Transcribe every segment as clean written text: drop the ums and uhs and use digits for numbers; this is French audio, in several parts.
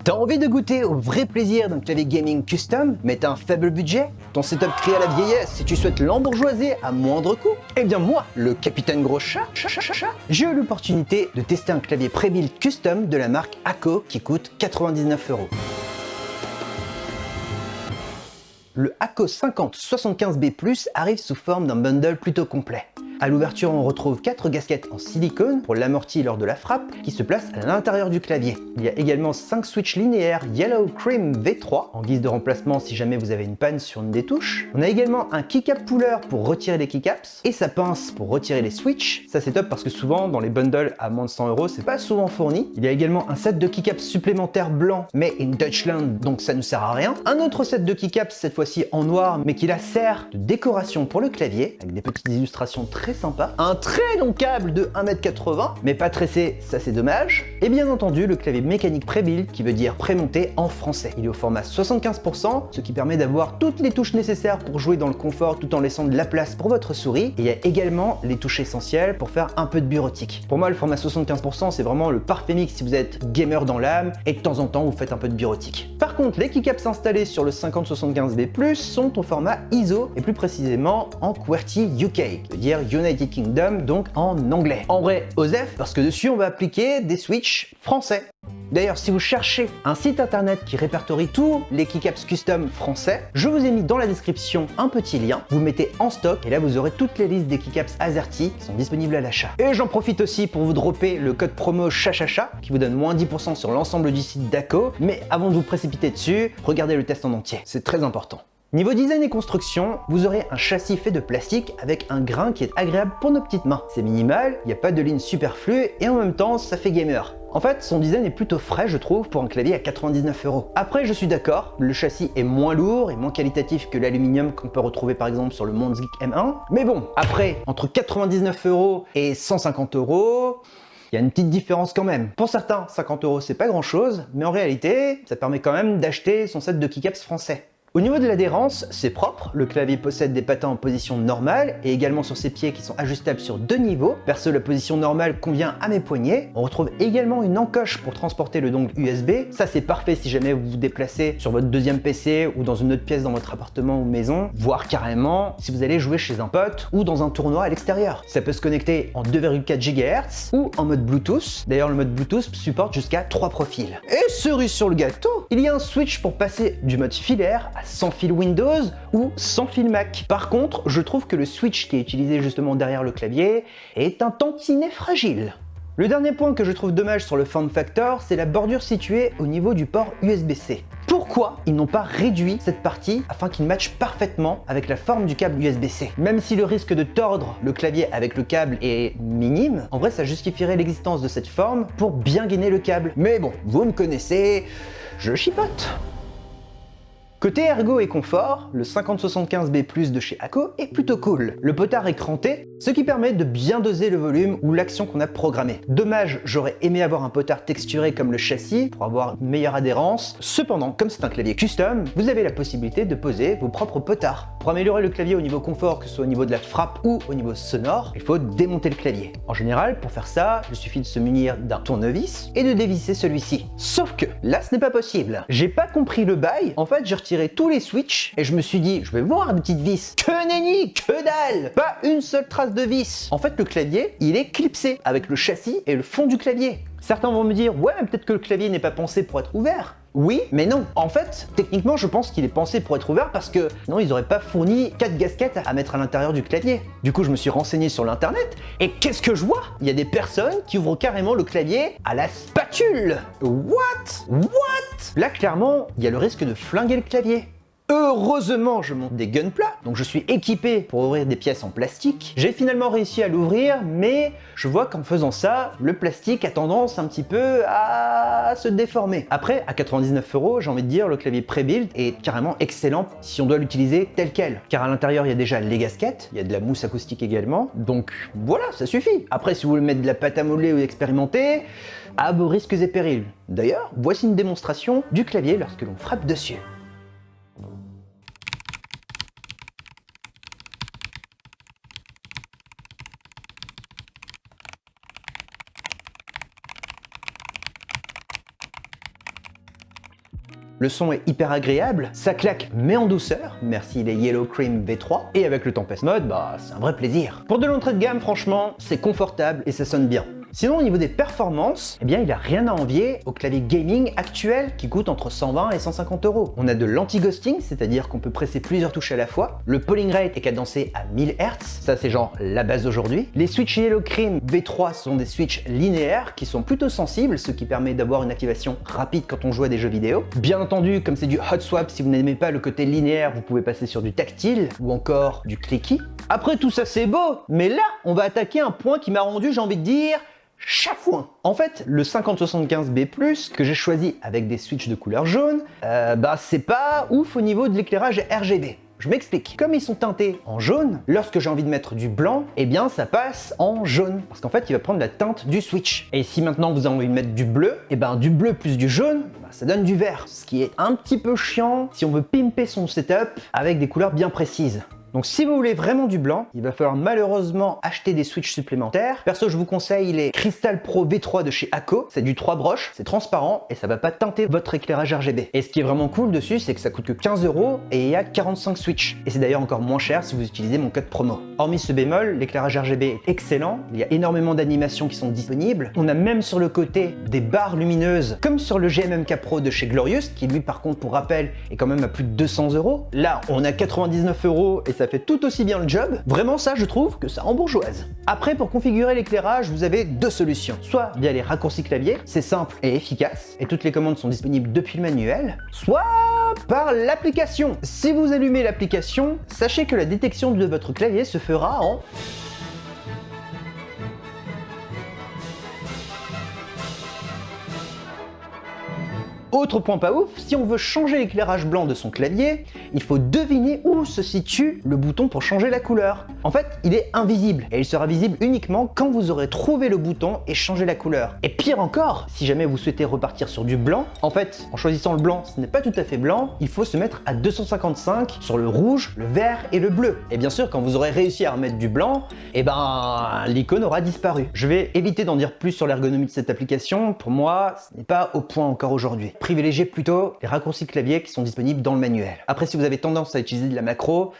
T'as envie de goûter au vrai plaisir d'un clavier gaming custom, mais t'as un faible budget? Ton setup crie à la vieillesse si tu souhaites l'embourgeoiser à moindre coût? Eh bien moi, le capitaine Gros Chat, j'ai eu l'opportunité de tester un clavier pré-built custom de la marque ACO qui coûte 99 €. Le ACO 5075B+ arrive sous forme d'un bundle plutôt complet. À l'ouverture, on retrouve 4 gasquettes en silicone pour l'amorti lors de la frappe qui se placent à l'intérieur du clavier. Il y a également 5 switches linéaires Yellow Cream V3 en guise de remplacement si jamais vous avez une panne sur une des touches. On a également un keycap puller pour retirer les keycaps et sa pince pour retirer les switches. Ça c'est top parce que souvent dans les bundles à moins de 100 € c'est pas souvent fourni. Il y a également un set de keycaps supplémentaires blancs mais in Deutschland donc ça ne sert à rien. Un autre set de keycaps cette fois-ci en noir mais qui la sert de décoration pour le clavier avec des petites illustrations très sympa, un très long câble de 1,80 m, mais pas tressé, ça c'est dommage, et bien entendu le clavier mécanique pré-built qui veut dire pré-monté en français. Il est au format 75%, ce qui permet d'avoir toutes les touches nécessaires pour jouer dans le confort tout en laissant de la place pour votre souris, et il y a également les touches essentielles pour faire un peu de bureautique. Pour moi le format 75% c'est vraiment le parfait mix si vous êtes gamer dans l'âme et de temps en temps vous faites un peu de bureautique. Par contre les keycaps installés sur le 5075B+ sont au format ISO et plus précisément en QWERTY UK, qui veut dire United Kingdom, donc en anglais. En vrai, OSEF, parce que dessus on va appliquer des switches français. D'ailleurs, si vous cherchez un site internet qui répertorie tous les keycaps custom français, je vous ai mis dans la description un petit lien, vous mettez en stock et là vous aurez toutes les listes des keycaps AZERTY qui sont disponibles à l'achat. Et j'en profite aussi pour vous dropper le code promo CHACHACHA qui vous donne moins 10% sur l'ensemble du site d'ACO, mais avant de vous précipiter dessus, regardez le test en entier, c'est très important. Niveau design et construction, vous aurez un châssis fait de plastique avec un grain qui est agréable pour nos petites mains. C'est minimal, il n'y a pas de ligne superflue et en même temps ça fait gamer. En fait, son design est plutôt frais je trouve pour un clavier à 99 €. Après je suis d'accord, le châssis est moins lourd et moins qualitatif que l'aluminium qu'on peut retrouver par exemple sur le Mondzik M1. Mais bon, après, entre 99 € et 150 €, il y a une petite différence quand même. Pour certains, 50 € c'est pas grand chose, mais en réalité, ça permet quand même d'acheter son set de keycaps français. Au niveau de l'adhérence, c'est propre, le clavier possède des patins en position normale et également sur ses pieds qui sont ajustables sur 2 niveaux. Perso, la position normale convient à mes poignets. On retrouve également une encoche pour transporter le dongle USB. Ça c'est parfait si jamais vous vous déplacez sur votre deuxième PC ou dans une autre pièce dans votre appartement ou maison, voire carrément si vous allez jouer chez un pote ou dans un tournoi à l'extérieur. Ça peut se connecter en 2,4 GHz ou en mode Bluetooth. D'ailleurs le mode Bluetooth supporte jusqu'à 3 profils. Et cerise sur le gâteau, il y a un switch pour passer du mode filaire à sans fil Windows ou sans fil Mac. Par contre, je trouve que le switch qui est utilisé justement derrière le clavier est un tantinet fragile. Le dernier point que je trouve dommage sur le form factor, c'est la bordure située au niveau du port USB-C. Pourquoi ils n'ont pas réduit cette partie afin qu'il matche parfaitement avec la forme du câble USB-C? Même si le risque de tordre le clavier avec le câble est minime, en vrai ça justifierait l'existence de cette forme pour bien gainer le câble. Mais bon, vous me connaissez, je chipote. Côté ergo et confort, le 5075B+ de chez ACO est plutôt cool. Le potard est cranté, ce qui permet de bien doser le volume ou l'action qu'on a programmée. Dommage, j'aurais aimé avoir un potard texturé comme le châssis pour avoir une meilleure adhérence. Cependant, comme c'est un clavier custom, vous avez la possibilité de poser vos propres potards. Pour améliorer le clavier au niveau confort, que ce soit au niveau de la frappe ou au niveau sonore, il faut démonter le clavier. En général, pour faire ça, il suffit de se munir d'un tournevis et de dévisser celui-ci. Sauf que là, ce n'est pas possible. J'ai pas compris le bail, en fait, j'ai retiré tous les switches et je me suis dit, je vais voir des petites vis. Que nenni, que dalle! Pas une seule trace de vis. En fait, le clavier, il est clipsé avec le châssis et le fond du clavier. Certains vont me dire, ouais, mais peut-être que le clavier n'est pas pensé pour être ouvert. Oui, mais non. En fait, techniquement, je pense qu'il est pensé pour être ouvert parce que non, ils n'auraient pas fourni 4 gasquettes à mettre à l'intérieur du clavier. Du coup, je me suis renseigné sur l'internet et qu'est-ce que je vois? Il y a des personnes qui ouvrent carrément le clavier à la spatule. What? Là, clairement, il y a le risque de flinguer le clavier. Heureusement, je monte des gunpla, donc je suis équipé pour ouvrir des pièces en plastique. J'ai finalement réussi à l'ouvrir, mais je vois qu'en faisant ça, le plastique a tendance un petit peu à se déformer. Après, à 99 €, j'ai envie de dire, le clavier pré-built est carrément excellent si on doit l'utiliser tel quel. Car à l'intérieur, il y a déjà les gasquettes, il y a de la mousse acoustique également, donc voilà, ça suffit. Après, si vous voulez mettre de la pâte à modeler ou expérimenter, à vos risques et périls. D'ailleurs, voici une démonstration du clavier lorsque l'on frappe dessus. Le son est hyper agréable, ça claque mais en douceur, merci les Yellow Cream V3, et avec le Tempest Mode, bah c'est un vrai plaisir. Pour de l'entrée de gamme, franchement, c'est confortable et ça sonne bien. Sinon, au niveau des performances, eh bien, il a rien à envier au clavier gaming actuel qui coûte entre 120 et 150 €. On a de l'anti-ghosting, c'est-à-dire qu'on peut presser plusieurs touches à la fois. Le polling rate est cadencé à 1000 Hz, ça c'est genre la base d'aujourd'hui. Les switches Yellow Cream V3 sont des switches linéaires qui sont plutôt sensibles, ce qui permet d'avoir une activation rapide quand on joue à des jeux vidéo. Bien entendu, comme c'est du hot swap, si vous n'aimez pas le côté linéaire, vous pouvez passer sur du tactile ou encore du clicky. Après tout ça c'est beau, mais là, on va attaquer un point qui m'a rendu, j'ai envie de dire, chafouin. En fait, le 5075B+, que j'ai choisi avec des switches de couleur jaune, c'est pas ouf au niveau de l'éclairage RGB. Je m'explique. Comme ils sont teintés en jaune, lorsque j'ai envie de mettre du blanc, eh bien ça passe en jaune. Parce qu'en fait, il va prendre la teinte du switch. Et si maintenant vous avez envie de mettre du bleu, eh ben du bleu plus du jaune, ça donne du vert. Ce qui est un petit peu chiant si on veut pimper son setup avec des couleurs bien précises. Donc si vous voulez vraiment du blanc, il va falloir malheureusement acheter des switches supplémentaires. Perso, je vous conseille les Crystal Pro V3 de chez ACO. C'est du 3 broches, c'est transparent et ça va pas teinter votre éclairage RGB. Et ce qui est vraiment cool dessus, c'est que ça coûte que 15 € et il y a 45 switches. Et c'est d'ailleurs encore moins cher si vous utilisez mon code promo. Hormis ce bémol, l'éclairage RGB est excellent. Il y a énormément d'animations qui sont disponibles. On a même sur le côté des barres lumineuses, comme sur le GMMK Pro de chez Glorious, qui lui par contre, pour rappel, est quand même à plus de 200 €. Là, on a 99 € et ça fait tout aussi bien le job. Vraiment ça, je trouve que ça embourgeoise. Après, pour configurer l'éclairage, vous avez deux solutions. Soit via les raccourcis clavier, c'est simple et efficace, et toutes les commandes sont disponibles depuis le manuel, soit par l'application. Si vous allumez l'application, sachez que la détection de votre clavier se fera en... Autre point pas ouf, si on veut changer l'éclairage blanc de son clavier, il faut deviner où se situe le bouton pour changer la couleur. En fait, il est invisible et il sera visible uniquement quand vous aurez trouvé le bouton et changé la couleur. Et pire encore, si jamais vous souhaitez repartir sur du blanc, en fait, en choisissant le blanc, ce n'est pas tout à fait blanc, il faut se mettre à 255 sur le rouge, le vert et le bleu. Et bien sûr, quand vous aurez réussi à remettre du blanc, l'icône aura disparu. Je vais éviter d'en dire plus sur l'ergonomie de cette application, pour moi, ce n'est pas au point encore aujourd'hui. Privilégiez plutôt les raccourcis clavier qui sont disponibles dans le manuel. Après, si vous avez tendance à utiliser de la macro,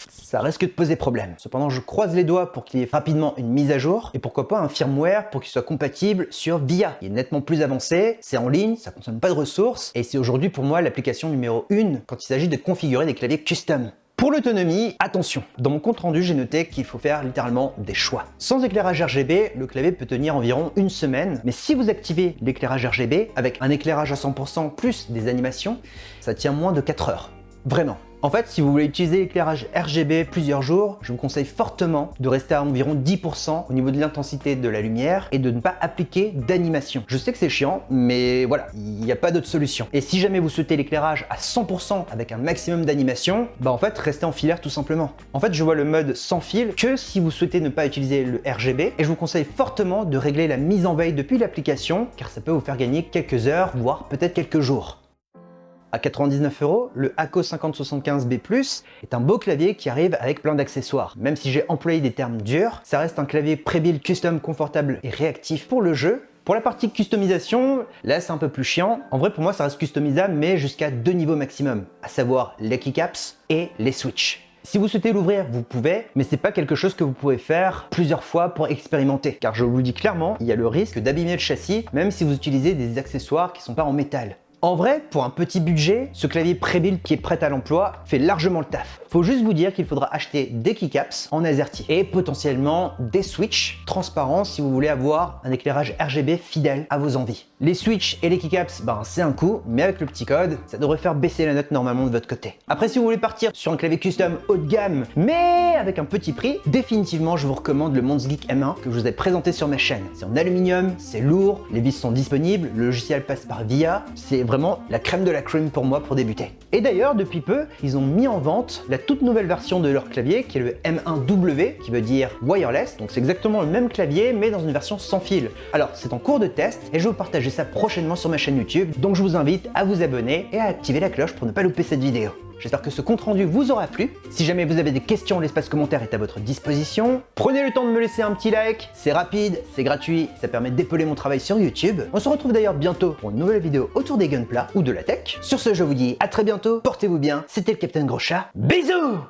ça risque de poser problème. Cependant, je croise les doigts pour qu'il y ait rapidement une mise à jour et pourquoi pas un firmware pour qu'il soit compatible sur VIA. Il est nettement plus avancé, c'est en ligne, ça ne consomme pas de ressources et c'est aujourd'hui pour moi l'application numéro 1 quand il s'agit de configurer des claviers custom. Pour l'autonomie, attention, dans mon compte rendu, j'ai noté qu'il faut faire littéralement des choix. Sans éclairage RGB, le clavier peut tenir environ une semaine, mais si vous activez l'éclairage RGB avec un éclairage à 100% plus des animations, ça tient moins de 4 heures. Vraiment. En fait, si vous voulez utiliser l'éclairage RGB plusieurs jours, je vous conseille fortement de rester à environ 10% au niveau de l'intensité de la lumière et de ne pas appliquer d'animation. Je sais que c'est chiant, mais voilà, il n'y a pas d'autre solution. Et si jamais vous souhaitez l'éclairage à 100% avec un maximum d'animation, en fait, restez en filaire tout simplement. En fait, je vois le mode sans fil que si vous souhaitez ne pas utiliser le RGB et je vous conseille fortement de régler la mise en veille depuis l'application car ça peut vous faire gagner quelques heures, voire peut-être quelques jours. À 99 €, le ACO 5075B+, est un beau clavier qui arrive avec plein d'accessoires. Même si j'ai employé des termes durs, ça reste un clavier pré-build custom confortable et réactif pour le jeu. Pour la partie customisation, là c'est un peu plus chiant. En vrai pour moi ça reste customisable mais jusqu'à 2 niveaux maximum, à savoir les keycaps et les switches. Si vous souhaitez l'ouvrir, vous pouvez, mais c'est pas quelque chose que vous pouvez faire plusieurs fois pour expérimenter. Car je vous le dis clairement, il y a le risque d'abîmer le châssis, même si vous utilisez des accessoires qui sont pas en métal. En vrai, pour un petit budget, ce clavier pré-build qui est prêt à l'emploi fait largement le taf. Faut juste vous dire qu'il faudra acheter des keycaps en AZERTY et potentiellement des switches transparents si vous voulez avoir un éclairage RGB fidèle à vos envies. Les switches et les keycaps, c'est un coût, mais avec le petit code, ça devrait faire baisser la note normalement de votre côté. Après, si vous voulez partir sur un clavier custom haut de gamme, mais avec un petit prix, définitivement, je vous recommande le Mondsgeek M1 que je vous ai présenté sur ma chaîne. C'est en aluminium, c'est lourd, les vis sont disponibles, le logiciel passe par VIA, c'est vraiment la crème de la crème pour moi pour débuter. Et d'ailleurs, depuis peu, ils ont mis en vente la toute nouvelle version de leur clavier qui est le M1W, qui veut dire wireless, donc c'est exactement le même clavier mais dans une version sans fil. Alors c'est en cours de test et je vais vous partager ça prochainement sur ma chaîne YouTube, donc je vous invite à vous abonner et à activer la cloche pour ne pas louper cette vidéo. J'espère que ce compte rendu vous aura plu. Si jamais vous avez des questions, l'espace commentaire est à votre disposition. Prenez le temps de me laisser un petit like, c'est rapide, c'est gratuit, ça permet d'épauler mon travail sur YouTube. On se retrouve d'ailleurs bientôt pour une nouvelle vidéo autour des gunpla ou de la tech. Sur ce, je vous dis à très bientôt, portez-vous bien, c'était le Capitaine Gros Chat, bisous!